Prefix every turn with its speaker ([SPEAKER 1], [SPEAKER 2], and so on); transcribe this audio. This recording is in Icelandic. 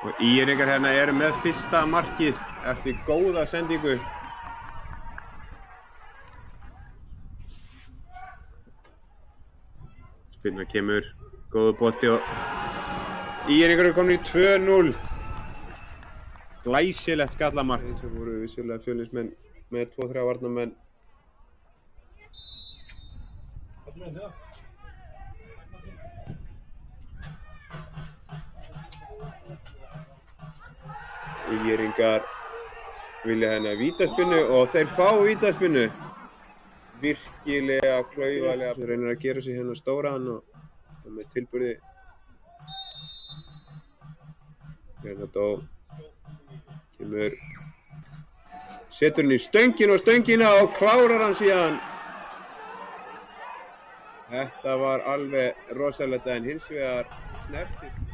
[SPEAKER 1] Og ÍR-ingar hérna eru með fyrsta markið eftir góða sendingu. Spilna kemur, góður bolti og ÍR-ingar eru komin í 2-0. Glæsilegt skallamark. Svo voru vissulega Fjölnismenn með 2-3 varnarmenn. ÍR-ingar vilja hérna vítaspyrnu og þeir fá vítaspyrnu. Virkilega klaufalega. Þeir reynir að gera sig hérna stóran og með tilburði. Grenadó kemur, setur hann í stöngina og stöngina og klárar hann síðan. Þetta var alveg rosalegt en hins vegar snertir.